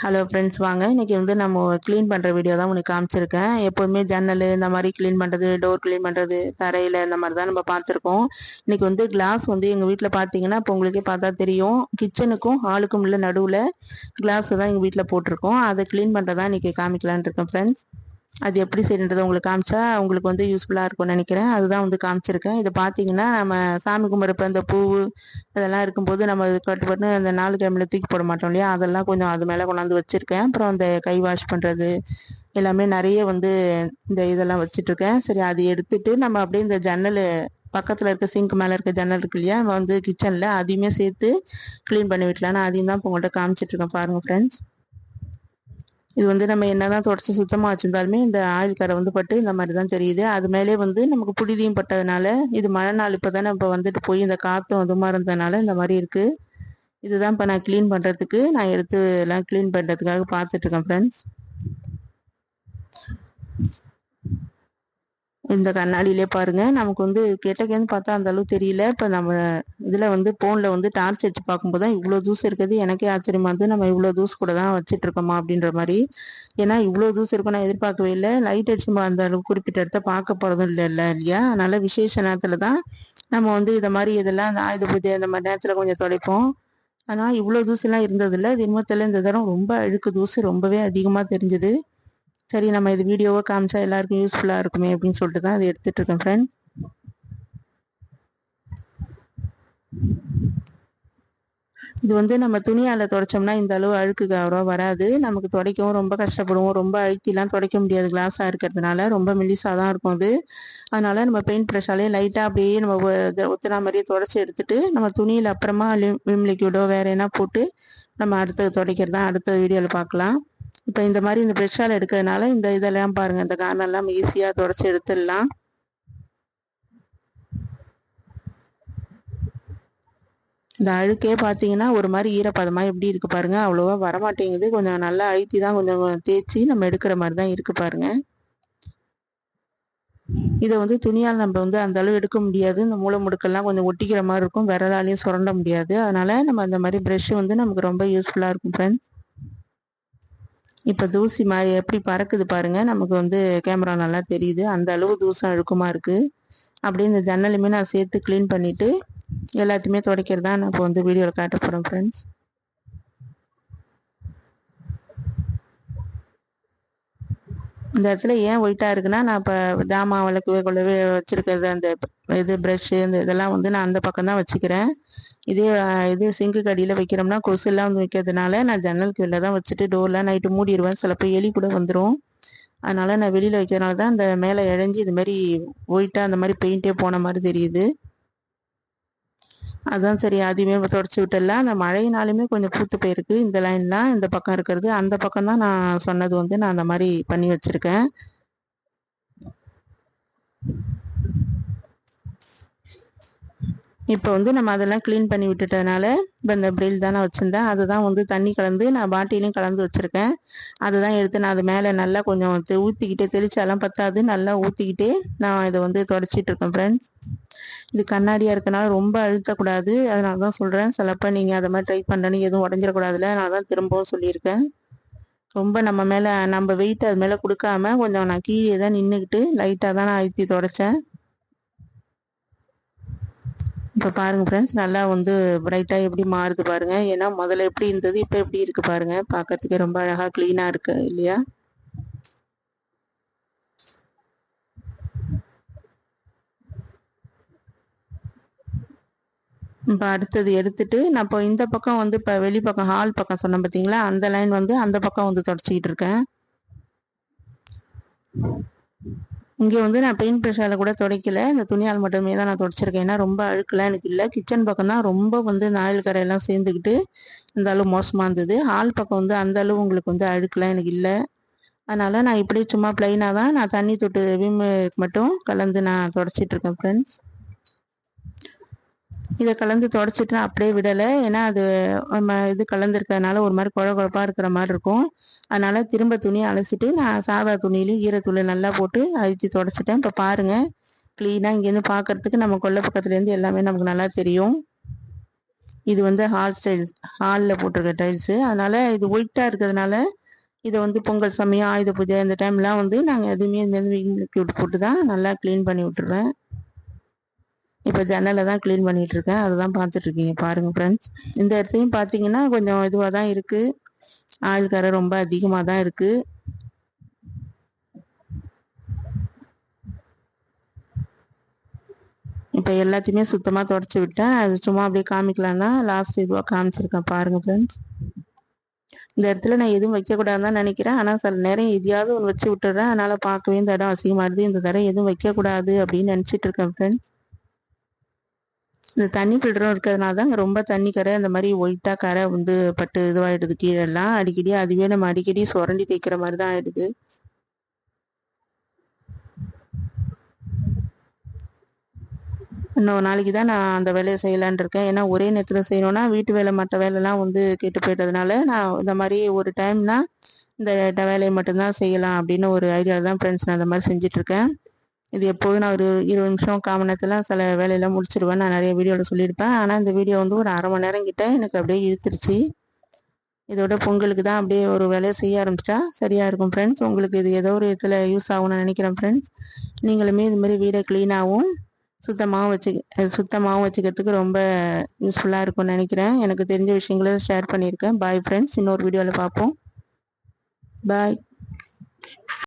Hello friends, வாங்க இன்னைக்கு வந்து நம்ம க்ளீன் பண்ணுற வீடியோ தான் உனக்கு காமிச்சிருக்கேன். எப்போவுமே ஜன்னல் இந்த மாதிரி க்ளீன் பண்ணுறது, டோர் க்ளீன் பண்ணுறது, தரையில் இந்த மாதிரி தான் நம்ம பார்த்துருக்கோம். இன்னைக்கு வந்து கிளாஸ் வந்து எங்கள் வீட்டில் பார்த்தீங்கன்னா இப்போ உங்களுக்கே பார்த்தா தெரியும், கிச்சனுக்கும் ஹாலுக்கும் உள்ள நடுவில் கிளாஸ் தான் எங்கள் வீட்டில் போட்டிருக்கோம். அதை க்ளீன் பண்ணுறதா இன்றைக்கி காமிக்கலான் இருக்கேன் ஃப்ரெண்ட்ஸ். அது எப்படி செய்யறதை உங்களுக்கு காமிச்சா உங்களுக்கு வந்து யூஸ்ஃபுல்லாக இருக்கும்னு நினைக்கிறேன். அதுதான் வந்து காமிச்சிருக்கேன். இதை பார்த்தீங்கன்னா நம்ம சாமி கும்பிட்றப்ப இந்த பூ இதெல்லாம் இருக்கும்போது நம்ம கட்டுப்பட்டு அந்த 4 கிழமையில தூக்கி போட மாட்டோம் இல்லையா, அதெல்லாம் கொஞ்சம் அது மேலே கொண்டாந்து வச்சுருக்கேன். அப்புறம் அந்த கை வாஷ் பண்ணுறது எல்லாமே நிறைய வந்து இந்த இதெல்லாம் வச்சுட்ருக்கேன். சரி, அது எடுத்துட்டு நம்ம அப்படியே இந்த ஜன்னல் பக்கத்தில் இருக்க சிங்க் மேலே இருக்க ஜன்னல் இருக்கு இல்லையா, நம்ம வந்து கிச்சனில் அதையுமே சேர்த்து க்ளீன் பண்ணி விட்டலான்னு அதையும் தான் இப்போ உங்கள்கிட்ட காமிச்சிட்ருக்கேன். பாருங்கள் ஃப்ரெண்ட்ஸ், இது வந்து நம்ம என்னதான் தொடச்சி சுத்தமாக வச்சிருந்தாலுமே இந்த ஆயில் கரை வந்து பட்டு இந்த மாதிரி தான் தெரியுது. அது மேலே வந்து நமக்கு புழுதியும் பட்டதுனால, இது மழை நாள் இப்போ தானே இப்போ வந்துட்டு போய் இந்த காற்றும் அதுமா இருந்ததுனால இந்த மாதிரி இருக்குது. இதுதான் இப்போ நான் க்ளீன் பண்ணுறதுக்கு நான் எடுத்து எல்லாம் க்ளீன் பண்ணுறதுக்காக பார்த்துட்ருக்கேன் ஃப்ரெண்ட்ஸ். இந்த கண்ணாடியிலே பாருங்க, நமக்கு வந்து கிட்டக்கேன்னு பார்த்தா அந்த அளவு தெரியல. இப்போ நம்ம இதில் வந்து ஃபோனில் வந்து டார்ச் அடிச்சு பார்க்கும்போது தான் இவ்வளோ தூசு இருக்குது. எனக்கே ஆச்சரியமா இருந்து நம்ம இவ்வளோ தூசு கூட தான் வச்சுட்டு இருக்கோமா அப்படின்ற மாதிரி. ஏன்னா இவ்வளோ தூசு இருக்கும் நான் எதிர்பார்க்கவே இல்லை. லைட் அடிச்சு அந்த அளவு குறிப்பிட்ட இடத்த பார்க்க போகிறதும் இல்லையா. அதனால விசேஷ நேரத்தில் தான் நம்ம வந்து இதை மாதிரி இதெல்லாம் அந்த ஆயுத பூஜை அந்த மாதிரி நேரத்தில் கொஞ்சம் துடைப்போம். ஆனால் இவ்வளோ தூசுலாம் இருந்ததில்லை. இது இன்னமத்தில் இந்த தரம் ரொம்ப அழுக்கு தூசு ரொம்பவே அதிகமாக தெரிஞ்சுது. சரி, நம்ம இது வீடியோவை காமிச்சா எல்லாருக்கும் யூஸ்ஃபுல்லாக இருக்குமே அப்படின்னு சொல்லிட்டு தான் அதை எடுத்துகிட்டு இருக்கேன் ஃப்ரெண்ட்ஸ். இது வந்து நம்ம துணியால் துடைச்சோம்னா இந்த அளவு அழுக்கு அவ்வளோவா வராது. நமக்கு துடைக்கவும் ரொம்ப கஷ்டப்படுவோம். ரொம்ப அழுத்திலாம் துடைக்க முடியாது, கிளாஸாக இருக்கிறதுனால ரொம்ப மெல்லிசாக தான் இருக்கும் அது. அதனால நம்ம பெயிண்ட் ப்ரஷாலே லைட்டாக அப்படியே நம்ம ஒத்துனா மாதிரியே துடைச்சி எடுத்துட்டு நம்ம துணியில் அப்புறமா விம் லிக்விடோ வேற என்ன போட்டு நம்ம அடுத்தது துடைக்கிறது தான் அடுத்த வீடியோவில் பார்க்கலாம். இப்போ இந்த மாதிரி இந்த ப்ரெஷ்ஷால் எடுக்கிறதுனால இந்த இதெல்லாம் பாருங்கள், இந்த கார்னர்லாம் ஈஸியாக துடைச்சி எடுத்துடலாம். இந்த அழுக்கே பார்த்தீங்கன்னா ஒரு மாதிரி ஈரப்பதமாக எப்படி இருக்குது பாருங்கள், அவ்வளோவா வரமாட்டேங்குது. கொஞ்சம் நல்லா அழுத்தி தான் கொஞ்சம் தேய்ச்சி நம்ம எடுக்கிற மாதிரி தான் இருக்குது பாருங்கள். இதை வந்து துணியால் நம்ம வந்து அந்த அளவு எடுக்க முடியாது. இந்த மூளை முடுக்கெல்லாம் கொஞ்சம் ஒட்டிக்கிற மாதிரி இருக்கும், விரலாலையும் சுரண்ட முடியாது. அதனால நம்ம அந்த மாதிரி ப்ரெஷ் வந்து நமக்கு ரொம்ப யூஸ்ஃபுல்லாக இருக்கும் ஃப்ரெண்ட்ஸ். இப்போ தூசி மாதிரி எப்படி பறக்குது பாருங்க, நமக்கு வந்து கேமரா நல்லா தெரியுது. அந்த அளவு தூசம் அழுக்குமா இருக்கு. அப்படியே இந்த ஜன்னலுமே நான் சேர்த்து க்ளீன் பண்ணிட்டு எல்லாத்தையுமே துடைக்கிறதா நான் இப்போ வந்து வீடியோவில் காட்ட போகிறேன் ஃப்ரெண்ட்ஸ். இந்த இடத்துல ஏன் ஒயிட்டாக இருக்குன்னா, நான் இப்போ ஜாமான் விளக்கவே கொள்ளவே வச்சுருக்கிறது அந்த இது ப்ரெஷ்ஷு இந்த இதெல்லாம் வந்து நான் அந்த பக்கம் தான் வச்சுக்கிறேன். இது சிங்கு கடியில் வைக்கிறோம்னா கொசுலாம் வந்து வைக்கிறதுனால நான் ஜன்னலுக்கு வெளில தான் வச்சுட்டு டோர்லாம் நைட்டு மூடிடுவேன். சிலப்போ எலி கூட வந்துடும். அதனால் நான் வெளியில் வைக்கிறதுனால தான் அந்த மேலே இழைஞ்சி இது மாதிரி ஒயிட்டாக அந்த மாதிரி பெயிண்டே போன மாதிரி தெரியுது. அதான் சரி, அதையுமே தொடச்சி விட்டுடலாம். அந்த மழையினாலுமே கொஞ்சம் பூத்து போயிருக்கு இந்த லைன்லாம். இந்த பக்கம் இருக்கிறது அந்த பக்கம் தான் நான் சொன்னது வந்து நான் அந்த மாதிரி பண்ணி வச்சுருக்கேன். இப்போ வந்து நம்ம அதெல்லாம் க்ளீன் பண்ணி விட்டுட்டதுனால இப்போ இந்த பிரில் தான் நான் வச்சுருந்தேன். அதுதான் வந்து தண்ணி கலந்து நான் பாட்டிலையும் கலந்து வச்சுருக்கேன். அதுதான் எடுத்து நான் அது மேலே நல்லா கொஞ்சம் ஊற்றிக்கிட்டே, தெளிச்சாலாம் பத்தாது, நல்லா ஊற்றிக்கிட்டே நான் இதை வந்து தொடச்சிட்ருக்கேன் ஃப்ரெண்ட்ஸ். இது கண்ணாடியாக இருக்கனால ரொம்ப அழுத்தக்கூடாது. அதனால தான் சொல்கிறேன், சிலப்போ நீங்கள் அதை மாதிரி ட்ரை பண்ணுறேன்னு எதுவும் உடஞ்சிடக்கூடாதுல, நான் தான் திரும்பவும் சொல்லியிருக்கேன். ரொம்ப நம்ம மேலே நம்ம வெயிட் அது மேலே கொடுக்காம கொஞ்சம் நான் கீழே தான் நின்றுக்கிட்டு லைட்டாக தான் நான் அழுத்தி தொடச்சேன். இப்போ பாருங்கள் ஃப்ரெண்ட்ஸ், நல்லா வந்து பிரைட்டாக எப்படி மாறுது பாருங்கள். ஏன்னா முதல்ல எப்படி இருந்தது இப்போ எப்படி இருக்குது பாருங்கள். பார்க்கறதுக்கே ரொம்ப அழகாக க்ளீனாக இருக்குது இல்லையா. இப்போ அடுத்தது எடுத்துட்டு நான் இப்போ இந்த பக்கம் வந்து இப்போ வெளிப்பக்கம் ஹால் பக்கம் சொன்னேன் பார்த்தீங்களா, அந்த லைன் வந்து அந்த பக்கம் வந்து தொடச்சிக்கிட்டு இருக்கேன். இங்கே வந்து நான் பெயிண்ட் ப்ரஷால் கூட துடைக்கல, இந்த துணியால் மட்டுமே தான் நான் துடைச்சிருக்கேன். ஏன்னா ரொம்ப அழுக்கெல்லாம் எனக்கு இல்லை. கிச்சன் பக்கம் தான் ரொம்ப வந்து இந்த ஆயில் கரையெல்லாம் சேர்ந்துக்கிட்டு அந்த அளவு மோசமாக இருந்தது. ஹால் பக்கம் வந்து அந்த அளவு உங்களுக்கு வந்து அழுக்கெல்லாம் எனக்கு இல்லை. அதனால் நான் இப்படி சும்மா ப்ளைனாக தான் நான் தண்ணி தொட்டு விம் மட்டும் கலந்து நான் தொடச்சிட்ருக்கேன் ஃப்ரெண்ட்ஸ். இதை கலந்து தொடச்சிட்டு நான் அப்படியே விடலை. ஏன்னா அது நம்ம இது கலந்துருக்கிறதுனால ஒரு மாதிரி குழப்பாக இருக்கிற மாதிரி இருக்கும். அதனால் திரும்ப துணியை அலசிட்டு நான் சாதா துணியிலையும் ஈரத்துளி நல்லா போட்டு அழுத்தி தொடச்சிட்டேன். இப்போ பாருங்கள், க்ளீனாக இங்கேருந்து பார்க்குறதுக்கு நம்ம கொல்லை பக்கத்துலேருந்து எல்லாமே நமக்கு நல்லா தெரியும். இது வந்து ஹால் ஸ்டைல்ஸ், ஹாலில் போட்டிருக்க டைல்ஸு. அதனால் இது ஒயிட்டாக இருக்கிறதுனால இதை வந்து பொங்கல் சமயம், ஆயுத பூஜை இந்த டைம்லாம் வந்து நாங்கள் எதுவுமே இந்த லிக்விட் போட்டு தான் நல்லா க்ளீன் பண்ணி விட்டுருவேன். இப்போ ஜன்னலை தான் க்ளீன் பண்ணிகிட்டு இருக்கேன். அதுதான் பார்த்துட்ருக்கீங்க பாருங்கள் ஃப்ரெண்ட்ஸ். இந்த இடத்தையும் பார்த்தீங்கன்னா கொஞ்சம் இதுவாக தான் இருக்குது, ஆயில் கரை ரொம்ப அதிகமாக தான் இருக்குது. இப்போ எல்லாத்தையுமே சுத்தமாக தொடச்சி விட்டேன். அது சும்மா அப்படியே காமிக்கலான்னா லாஸ்ட் இதுவாக காமிச்சிருக்கேன் பாருங்கள் ஃப்ரெண்ட்ஸ். இந்த இடத்துல நான் எதுவும் வைக்கக்கூடாதுன்னு தான் நினைக்கிறேன். ஆனால் சில நேரம் எதையாவது ஒன்று வச்சு விட்டுறேன். அதனால் பார்க்கவே இந்த இடம் அசிங்கமாகுது. இந்த தடவை எதுவும் வைக்கக்கூடாது அப்படின்னு நினச்சிட்டு இருக்கேன் ஃப்ரெண்ட்ஸ். இந்த தண்ணி ஃபில்டரும் இருக்கிறதுனால தான் ரொம்ப தண்ணி கரை அந்த மாதிரி ஒயிட்டாக கரை வந்து பட்டு இதுவாகிடுது கீழெல்லாம். அடிக்கடி அதுவே நம்ம அடிக்கடி சுரண்டி தேய்க்கிற மாதிரி தான் ஆகிடுது. இன்னொரு நாளைக்கு தான் நான் அந்த வேலையை செய்யலான் இருக்கேன். ஏன்னா ஒரே நேரத்தில் செய்யணும்னா வீட்டு வேலை மற்ற வேலைலாம் வந்து கெட்டு போயிட்டதுனால நான் இந்த மாதிரி ஒரு டைம்னா இந்த வேலையை மட்டும்தான் செய்யலாம் அப்படின்னு ஒரு ஐடியாவில் தான் ஃப்ரெண்ட்ஸ் நான் அந்த மாதிரி செஞ்சிட்ருக்கேன். இது எப்போதும் நான் ஒரு 20 நிமிஷம் 1/4 மணி நேரத்தில் சில வேலையெல்லாம் முடிச்சிடுவேன். நான் நிறைய வீடியோவில் சொல்லியிருப்பேன். ஆனால் இந்த வீடியோ வந்து ஒரு 1/2 மணி நேரம் கிட்ட எனக்கு அப்படியே இழுத்துருச்சு. இதோட பொங்கலுக்கு தான் அப்படியே ஒரு வேலையை செய்ய ஆரம்பிச்சிட்டா சரியாக இருக்கும் ஃப்ரெண்ட்ஸ். உங்களுக்கு இது ஏதோ ஒரு இதில் யூஸ் ஆகும்னு நினைக்கிறேன் ஃப்ரெண்ட்ஸ். நீங்களுமே இது மாதிரி வீடை க்ளீனாகவும் சுத்தமாகவும் வச்சுக்கிறதுக்கு ரொம்ப யூஸ்ஃபுல்லாக இருக்கும்னு நினைக்கிறேன். எனக்கு தெரிஞ்ச விஷயங்களை ஷேர் பண்ணியிருக்கேன். Bye friends. இன்னொரு வீடியோவில் பார்ப்போம். பாய்.